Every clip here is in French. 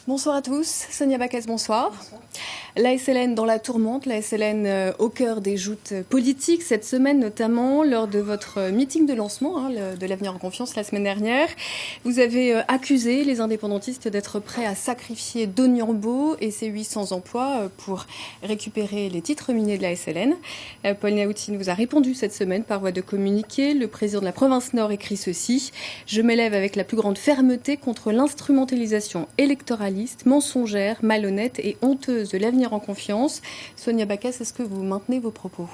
Bonsoir à tous, Sonia Backès, bonsoir. La SLN dans la tourmente, la SLN au cœur des joutes politiques, cette semaine notamment lors de votre meeting de lancement de l'Avenir en Confiance la semaine dernière. Vous avez accusé les indépendantistes d'être prêts à sacrifier Doniambo et ses 800 emplois pour récupérer les titres miniers de la SLN. Paul Niaoutine vous a répondu cette semaine par voie de communiqué. Le président de la province Nord écrit ceci: « Je m'élève avec la plus grande fermeté contre l'instrumentalisation électoraliste, mensongère, malhonnête et honteuse de l'Avenir en Confiance. » Sonia Backès, est-ce que vous maintenez vos propos ?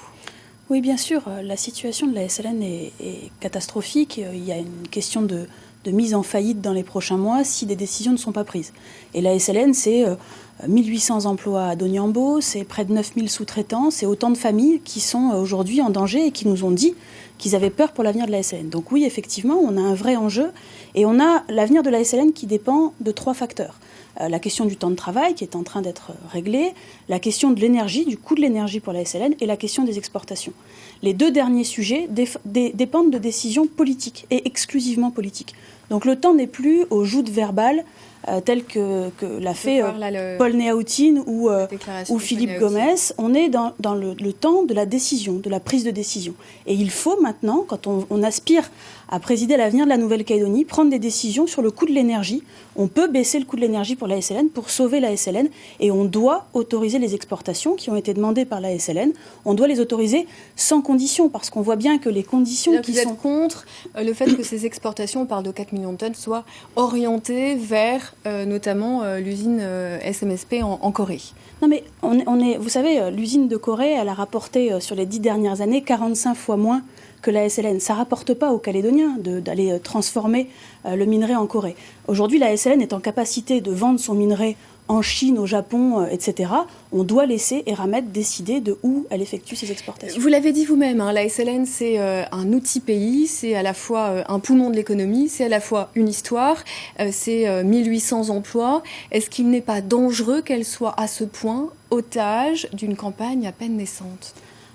Oui, bien sûr. La situation de la SLN est catastrophique. Il y a une question de mise en faillite dans les prochains mois si des décisions ne sont pas prises. Et la SLN, c'est 1800 emplois à Doniambo, c'est près de 9000 sous-traitants, c'est autant de familles qui sont aujourd'hui en danger et qui nous ont dit qu'ils avaient peur pour l'avenir de la SLN. Donc oui, effectivement, on a un vrai enjeu et on a l'avenir de la SLN qui dépend de 3 facteurs. La question du temps de travail qui est en train d'être réglée, la question de l'énergie, du coût de l'énergie pour la SLN et la question des exportations. Les 2 derniers sujets dépendent de décisions politiques et exclusivement politiques. Donc le temps n'est plus aux joutes verbales telles que l'a fait Paul Niaoutine ou Philippe Gomès. On est dans le temps de la décision, de la prise de décision. Et il faut maintenant, quand on aspire à présider l'avenir de la Nouvelle-Calédonie, prendre des décisions sur le coût de l'énergie. On peut baisser le coût de l'énergie pour la SLN, pour sauver la SLN, et on doit autoriser les exportations qui ont été demandées par la SLN. On doit les autoriser sans condition, parce qu'on voit bien que les conditions qui sont... Vous êtes contre le fait que ces exportations, on parle de 4 millions de tonnes, soient orientées vers notamment l'usine SMSP en Corée. Non mais vous savez, l'usine de Corée, elle a rapporté sur les 10 dernières années 45 fois moins que la SLN. Ça ne rapporte pas aux Calédoniens d'aller transformer le minerai en Corée. Aujourd'hui, la SLN est en capacité de vendre son minerai en Chine, au Japon, etc. On doit laisser Eramet décider de où elle effectue ses exportations. Vous l'avez dit vous-même, la SLN, c'est un outil pays, c'est à la fois un poumon de l'économie, c'est à la fois une histoire, c'est 1800 emplois. Est-ce qu'il n'est pas dangereux qu'elle soit à ce point otage d'une campagne à peine naissante ?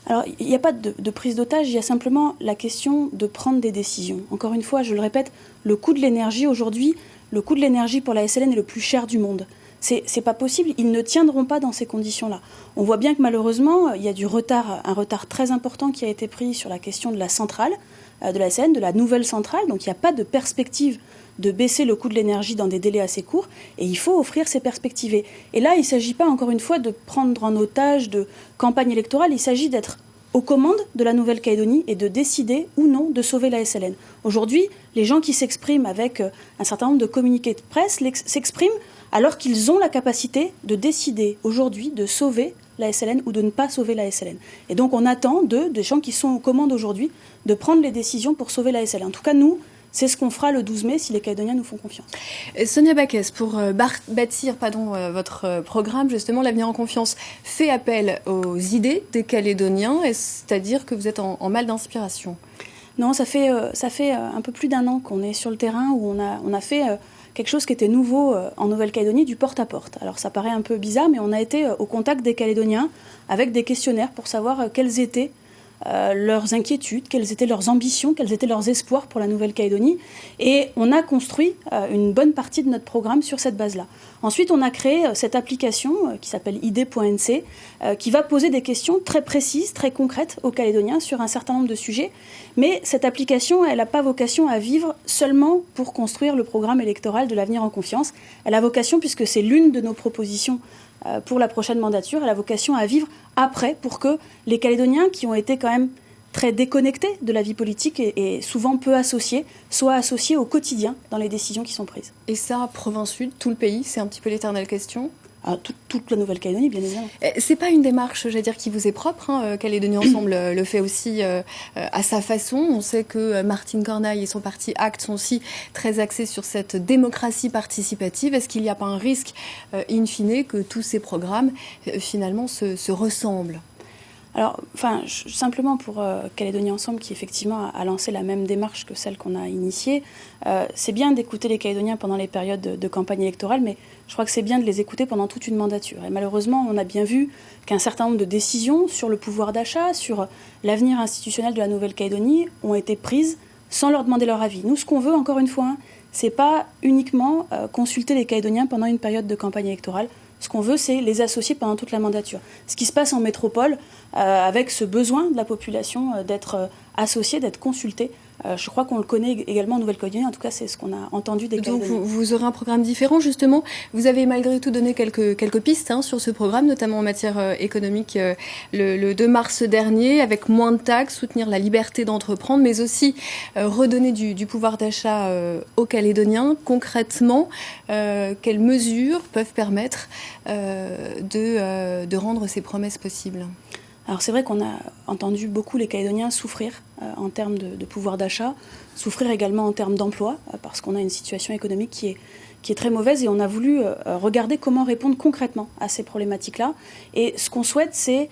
Alors, il n'y a pas de prise d'otage, il y a simplement la question de prendre des décisions. Encore une fois, je le répète, le coût de l'énergie aujourd'hui, le coût de l'énergie pour la SLN est le plus cher du monde. C'est pas possible, ils ne tiendront pas dans ces conditions-là. On voit bien que malheureusement, il y a un retard très important qui a été pris sur la question de la centrale, de la SLN, de la nouvelle centrale, donc il n'y a pas de perspective de baisser le coût de l'énergie dans des délais assez courts, et il faut offrir ces perspectives. Et là, il ne s'agit pas, encore une fois, de prendre en otage de campagne électorale, il s'agit d'être aux commandes de la Nouvelle-Calédonie et de décider ou non de sauver la SLN. Aujourd'hui, les gens qui s'expriment avec un certain nombre de communiqués de presse s'expriment alors qu'ils ont la capacité de décider aujourd'hui de sauver la SLN ou de ne pas sauver la SLN. Et donc on attend des gens qui sont aux commandes aujourd'hui de prendre les décisions pour sauver la SLN. En tout cas, nous, c'est ce qu'on fera le 12 mai si les Calédoniens nous font confiance. Sonia Backès, pour bâtir votre programme, justement, l'Avenir en Confiance fait appel aux idées des Calédoniens, c'est-à-dire que vous êtes en mal d'inspiration. Non, ça fait un peu plus d'1 an qu'on est sur le terrain où on a fait quelque chose qui était nouveau en Nouvelle-Calédonie, du porte-à-porte. Alors ça paraît un peu bizarre, mais on a été au contact des Calédoniens avec des questionnaires pour savoir quelles étaient leurs inquiétudes, quelles étaient leurs ambitions, quels étaient leurs espoirs pour la Nouvelle-Calédonie. Et on a construit une bonne partie de notre programme sur cette base-là. Ensuite, on a créé cette application qui s'appelle id.nc, qui va poser des questions très précises, très concrètes aux Calédoniens sur un certain nombre de sujets. Mais cette application, elle n'a pas vocation à vivre seulement pour construire le programme électoral de l'Avenir en Confiance. Elle a vocation, puisque c'est l'une de nos propositions pour la prochaine mandature, elle a vocation à vivre après pour que les Calédoniens qui ont été quand même très déconnectés de la vie politique et souvent peu associés, soient associés au quotidien dans les décisions qui sont prises. Et ça, Province Sud, tout le pays, c'est un petit peu l'éternelle question ? Toute la Nouvelle-Calédonie, bien évidemment. C'est pas une démarche, j'allais dire, qui vous est propre. Calédonie Ensemble le fait aussi à sa façon. On sait que Martine Cornaille et son parti ACT sont aussi très axés sur cette démocratie participative. Est-ce qu'il n'y a pas un risque, in fine, que tous ces programmes, finalement, se ressemblent ? Alors, simplement pour Calédonie Ensemble, qui effectivement a lancé la même démarche que celle qu'on a initiée, c'est bien d'écouter les Calédoniens pendant les périodes de campagne électorale, mais je crois que c'est bien de les écouter pendant toute une mandature. Et malheureusement, on a bien vu qu'un certain nombre de décisions sur le pouvoir d'achat, sur l'avenir institutionnel de la Nouvelle-Calédonie, ont été prises sans leur demander leur avis. Nous, ce qu'on veut, encore une fois, c'est pas uniquement consulter les Calédoniens pendant une période de campagne électorale. Ce qu'on veut, c'est les associer pendant toute la mandature. Ce qui se passe en métropole, avec ce besoin de la population d'être associée, d'être consultée, je crois qu'on le connaît également en Nouvelle-Calédonie. En tout cas, c'est ce qu'on a entendu des Calédoniens. Donc vous aurez un programme différent, justement. Vous avez malgré tout donné quelques pistes sur ce programme, notamment en matière économique, le 2 mars dernier, avec moins de taxes, soutenir la liberté d'entreprendre, mais aussi redonner du pouvoir d'achat aux Calédoniens. Concrètement, quelles mesures peuvent permettre de rendre ces promesses possibles ? Alors c'est vrai qu'on a entendu beaucoup les Calédoniens souffrir en termes de pouvoir d'achat, souffrir également en termes d'emploi, parce qu'on a une situation économique qui est très mauvaise, et on a voulu regarder comment répondre concrètement à ces problématiques-là. Et ce qu'on souhaite, c'est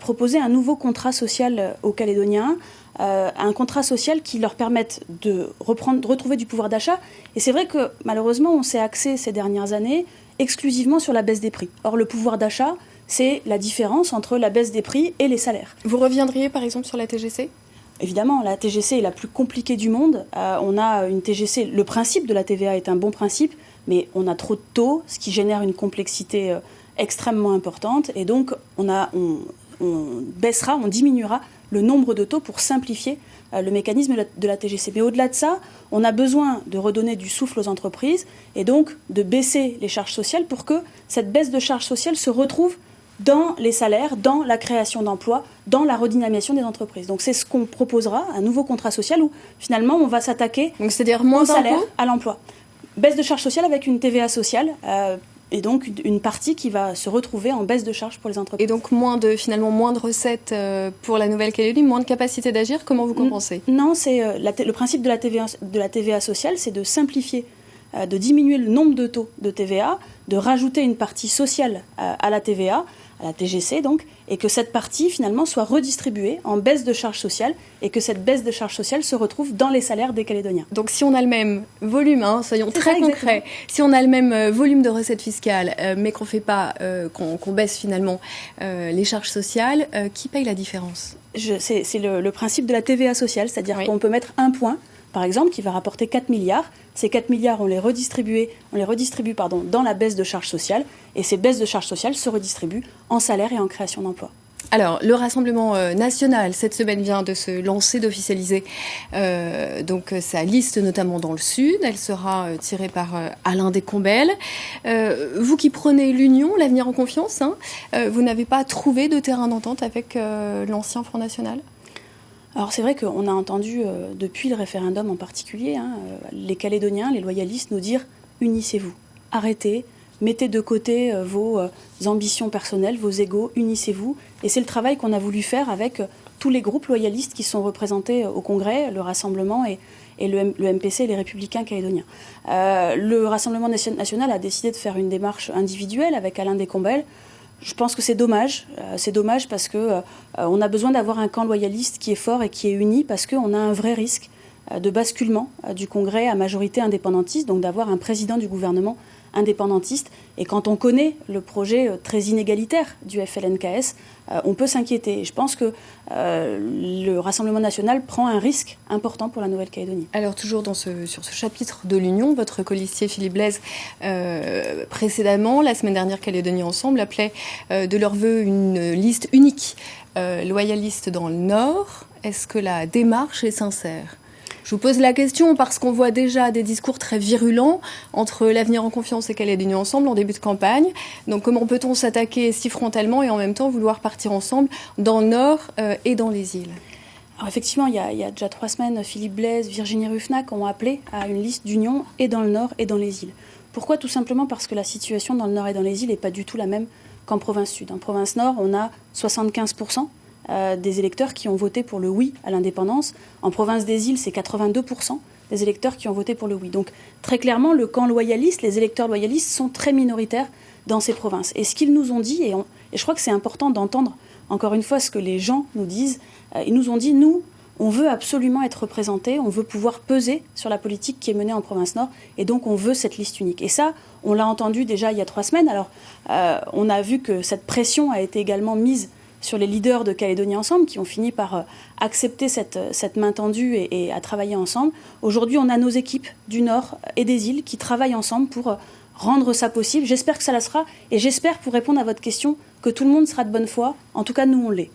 proposer un nouveau contrat social aux Calédoniens, un contrat social qui leur permette de retrouver du pouvoir d'achat. Et c'est vrai que malheureusement, on s'est axé ces dernières années exclusivement sur la baisse des prix. Or, le pouvoir d'achat, c'est la différence entre la baisse des prix et les salaires. Vous reviendriez par exemple sur la TGC ? Évidemment, la TGC est la plus compliquée du monde. On a une TGC, le principe de la TVA est un bon principe, mais on a trop de taux, ce qui génère une complexité extrêmement importante. Et donc, on diminuera le nombre de taux pour simplifier le mécanisme de la TGC. Mais au-delà de ça, on a besoin de redonner du souffle aux entreprises et donc de baisser les charges sociales pour que cette baisse de charges sociales se retrouve dans les salaires, dans la création d'emplois, dans la redynamisation des entreprises. Donc c'est ce qu'on proposera, un nouveau contrat social où finalement on va s'attaquer au salaire, à l'emploi. Baisse de charges sociales avec une TVA sociale, et donc une partie qui va se retrouver en baisse de charges pour les entreprises. Et donc moins de recettes pour la Nouvelle-Calédonie, moins de capacité d'agir. Comment vous compensez ? Non, c'est le principe de la TVA sociale, c'est de simplifier, de diminuer le nombre de taux de TVA, de rajouter une partie sociale à la TVA, à la TGC donc, et que cette partie finalement soit redistribuée en baisse de charges sociales et que cette baisse de charges sociales se retrouve dans les salaires des Calédoniens. Donc si on a le même volume, soyons très concrets, si on a le même volume de recettes fiscales, mais qu'on fait pas, qu'on baisse finalement les charges sociales, qui paye la différence ? C'est le principe de la TVA sociale, c'est-à-dire qu'on peut mettre un point, par exemple, qui va rapporter 4 milliards. Ces 4 milliards, on les redistribue dans la baisse de charges sociales. Et ces baisses de charges sociales se redistribuent en salaire et en création d'emplois. Alors, le Rassemblement national, cette semaine, vient de se lancer, d'officialiser donc sa liste, notamment dans le Sud. Elle sera tirée par Alain Descombelles. Vous qui prenez l'union, l'avenir en confiance, vous n'avez pas trouvé de terrain d'entente avec l'ancien Front National ? Alors c'est vrai qu'on a entendu, depuis le référendum en particulier, les Calédoniens, les loyalistes nous dire « unissez-vous, arrêtez, mettez de côté vos ambitions personnelles, vos égos, unissez-vous ». Et c'est le travail qu'on a voulu faire avec tous les groupes loyalistes qui sont représentés au Congrès, le Rassemblement et le MPC et les Républicains calédoniens. Le Rassemblement national a décidé de faire une démarche individuelle avec Alain Descombelles. Je pense que c'est dommage. C'est dommage parce que on a besoin d'avoir un camp loyaliste qui est fort et qui est uni, parce qu'on a un vrai risque de basculement du Congrès à majorité indépendantiste, donc d'avoir un président du gouvernement indépendantiste. Et quand on connaît le projet très inégalitaire du FLNKS, on peut s'inquiéter. Et je pense que le Rassemblement national prend un risque important pour la Nouvelle-Calédonie. Alors toujours sur ce chapitre de l'Union, votre colistier Philippe Blaise, précédemment, la semaine dernière, Calédonie Ensemble appelait de leur vœu une liste unique loyaliste dans le Nord. Est-ce que la démarche est sincère ? Je vous pose la question parce qu'on voit déjà des discours très virulents entre l'Avenir en confiance et Calédonie Ensemble en début de campagne. Donc comment peut-on s'attaquer si frontalement et en même temps vouloir partir ensemble dans le Nord et dans les îles ? Alors effectivement, il y a déjà 3 semaines, Philippe Blaise, Virginie Ruffnac ont appelé à une liste d'union et dans le Nord et dans les îles. Pourquoi ? Tout simplement parce que la situation dans le Nord et dans les îles n'est pas du tout la même qu'en province Sud. En province Nord, on a 75% des électeurs qui ont voté pour le oui à l'indépendance. En province des îles, c'est 82% des électeurs qui ont voté pour le oui. Donc très clairement, le camp loyaliste, les électeurs loyalistes sont très minoritaires dans ces provinces. Et ce qu'ils nous ont dit, et je crois que c'est important d'entendre encore une fois ce que les gens nous disent, ils nous ont dit, nous, on veut absolument être représentés, on veut pouvoir peser sur la politique qui est menée en province Nord, et donc on veut cette liste unique. Et ça, on l'a entendu déjà il y a 3 semaines. Alors, on a vu que cette pression a été également mise sur les leaders de Calédonie Ensemble qui ont fini par accepter cette main tendue et à travailler ensemble. Aujourd'hui, on a nos équipes du Nord et des îles qui travaillent ensemble pour rendre ça possible. J'espère que ça la sera et j'espère, pour répondre à votre question, que tout le monde sera de bonne foi. En tout cas, nous, on l'est.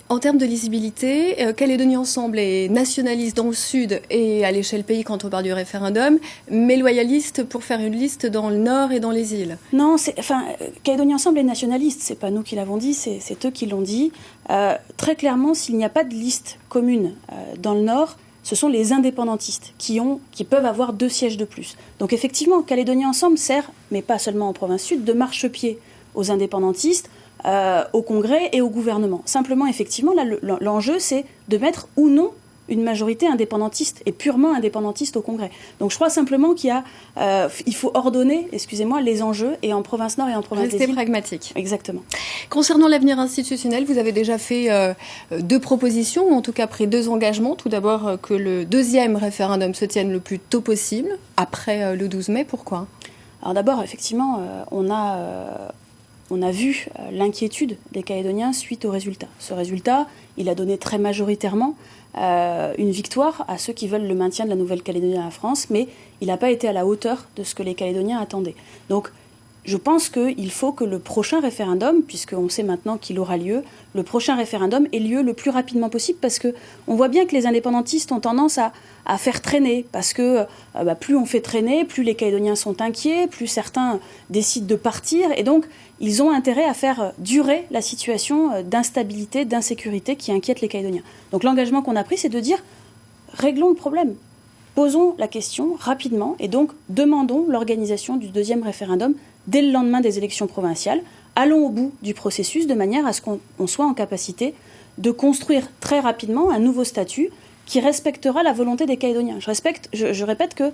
En termes de lisibilité, Calédonie Ensemble est nationaliste dans le Sud et à l'échelle pays quand on parle du référendum, mais loyaliste pour faire une liste dans le Nord et dans les îles. Non, Calédonie Ensemble est nationaliste. C'est pas nous qui l'avons dit, c'est eux qui l'ont dit. Très clairement, s'il n'y a pas de liste commune dans le Nord, ce sont les indépendantistes qui peuvent avoir 2 sièges de plus. Donc effectivement, Calédonie Ensemble sert, mais pas seulement en province sud, de marchepied aux indépendantistes, au Congrès et au gouvernement. Simplement, effectivement, là, l'enjeu, c'est de mettre ou non une majorité indépendantiste et purement indépendantiste au Congrès. Donc je crois simplement il faut ordonner, les enjeux, et en province Nord et en province des îles. Rester pragmatique. Exactement. Concernant l'avenir institutionnel, vous avez déjà fait 2 propositions, ou en tout cas pris 2 engagements. Tout d'abord, que le 2e référendum se tienne le plus tôt possible, après le 12 mai. Pourquoi ? Alors d'abord, effectivement, on a vu l'inquiétude des Calédoniens suite au résultat. Ce résultat, il a donné très majoritairement une victoire à ceux qui veulent le maintien de la Nouvelle-Calédonie à la France, mais il n'a pas été à la hauteur de ce que les Calédoniens attendaient. Donc, je pense qu'il faut que le prochain référendum, puisqu'on sait maintenant qu'il aura lieu, le prochain référendum ait lieu le plus rapidement possible, parce qu'on voit bien que les indépendantistes ont tendance à faire traîner, parce que plus on fait traîner, plus les Calédoniens sont inquiets, plus certains décident de partir, et donc ils ont intérêt à faire durer la situation d'instabilité, d'insécurité qui inquiète les Calédoniens. Donc l'engagement qu'on a pris, c'est de dire, réglons le problème. Posons la question rapidement et donc demandons l'organisation du 2e référendum dès le lendemain des élections provinciales. Allons au bout du processus de manière à ce qu'on soit en capacité de construire très rapidement un nouveau statut qui respectera la volonté des Calédoniens. Je répète que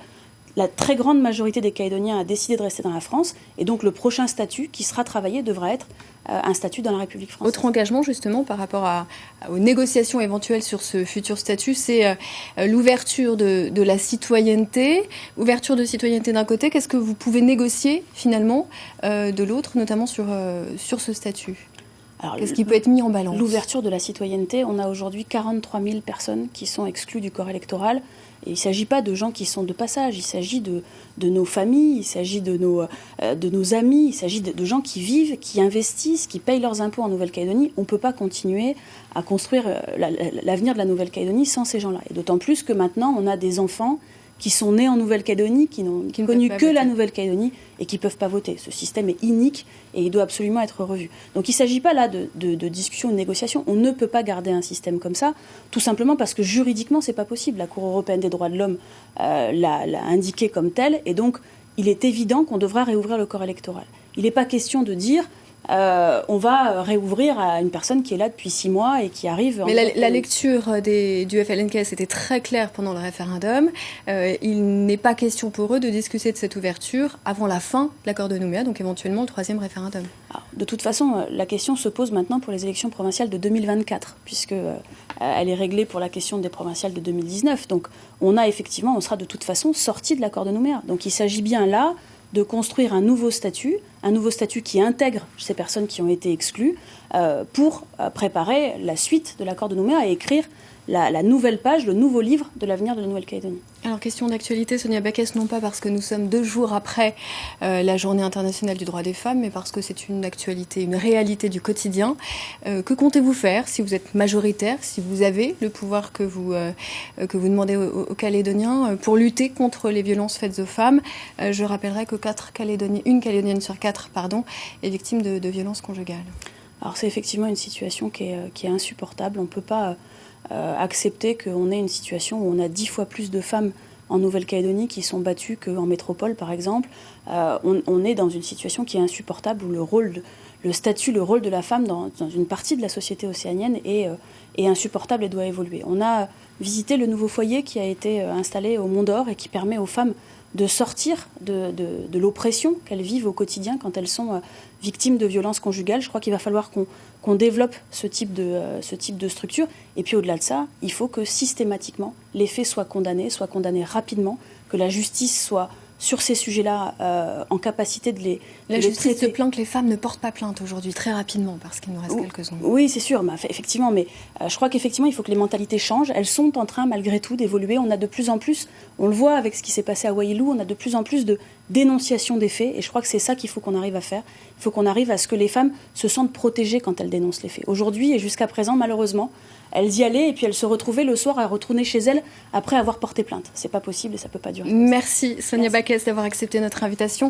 la très grande majorité des Calédoniens a décidé de rester dans la France et donc le prochain statut qui sera travaillé devra être un statut dans la République française. Autre engagement justement par rapport aux négociations éventuelles sur ce futur statut, c'est l'ouverture de la citoyenneté. Ouverture de citoyenneté d'un côté, qu'est-ce que vous pouvez négocier finalement de l'autre, notamment sur ce statut ? Alors, qu'est-ce qui peut être mis en balance ? L'ouverture de la citoyenneté, on a aujourd'hui 43 000 personnes qui sont exclues du corps électoral. Et il ne s'agit pas de gens qui sont de passage, il s'agit de nos familles, il s'agit de nos amis, il s'agit de gens qui vivent, qui investissent, qui payent leurs impôts en Nouvelle-Calédonie. On ne peut pas continuer à construire l'avenir de la Nouvelle-Calédonie sans ces gens-là. Et d'autant plus que maintenant, on a des enfants qui sont nés en Nouvelle-Calédonie, qui n'ont connu que la Nouvelle-Calédonie et qui ne peuvent pas voter. Ce système est inique et il doit absolument être revu. Donc il ne s'agit pas là de discussion ou de négociation. On ne peut pas garder un système comme ça, tout simplement parce que juridiquement, ce n'est pas possible. La Cour européenne des droits de l'homme l'a indiqué comme tel, et donc il est évident qu'on devra réouvrir le corps électoral. Il n'est pas question de dire on va réouvrir à une personne qui est là depuis 6 mois et qui arrive... Mais la lecture du FLNKS était très claire pendant le référendum. Il n'est pas question pour eux de discuter de cette ouverture avant la fin de l'accord de Nouméa, donc éventuellement le 3e référendum. Alors, de toute façon, la question se pose maintenant pour les élections provinciales de 2024, puisque elle est réglée pour la question des provinciales de 2019. Donc on sera de toute façon sorti de l'accord de Nouméa. Donc il s'agit bien là de construire un nouveau statut qui intègre ces personnes qui ont été exclues pour préparer la suite de l'accord de Nouméa et écrire la nouvelle page, le nouveau livre de l'avenir de la Nouvelle-Calédonie. Alors, question d'actualité, Sonia Backès, non pas parce que nous sommes 2 jours après la Journée internationale du droit des femmes, mais parce que c'est une actualité, une réalité du quotidien. Que comptez-vous faire si vous êtes majoritaire, si vous avez le pouvoir que vous demandez aux Calédoniens pour lutter contre les violences faites aux femmes ? Je rappellerai que une Calédonienne sur 4 est victime de violences conjugales. Alors c'est effectivement une situation qui est insupportable. On ne peut pas accepter qu'on ait une situation où on a 10 fois plus de femmes en Nouvelle-Calédonie qui sont battues qu'en métropole, par exemple. On est dans une situation qui est insupportable où le rôle de la femme dans une partie de la société océanienne est insupportable et doit évoluer. On a visité le nouveau foyer qui a été installé au Mont d'Or et qui permet aux femmes de sortir de l'oppression qu'elles vivent au quotidien quand elles sont victimes de violences conjugales. Je crois qu'il va falloir qu'on développe ce type de structure. Et puis au-delà de ça, il faut que systématiquement les faits soient condamnés rapidement, que la justice soit sur ces sujets-là en capacité de les La de justice les traiter. se plaint que les femmes ne portent pas plainte aujourd'hui, très rapidement, parce qu'il nous reste quelques secondes. Oui, c'est sûr, effectivement, mais je crois qu'effectivement, il faut que les mentalités changent. Elles sont en train, malgré tout, d'évoluer. On a de plus en plus, on le voit avec ce qui s'est passé à Waiilou, on a de plus en plus de dénonciation des faits, et je crois que c'est ça qu'il faut qu'on arrive à faire. Il faut qu'on arrive à ce que les femmes se sentent protégées quand elles dénoncent les faits. Aujourd'hui et jusqu'à présent, malheureusement, elles y allaient et puis elles se retrouvaient le soir à retourner chez elles après avoir porté plainte. C'est pas possible et ça peut pas durer. Merci Sonia Backes d'avoir accepté notre invitation.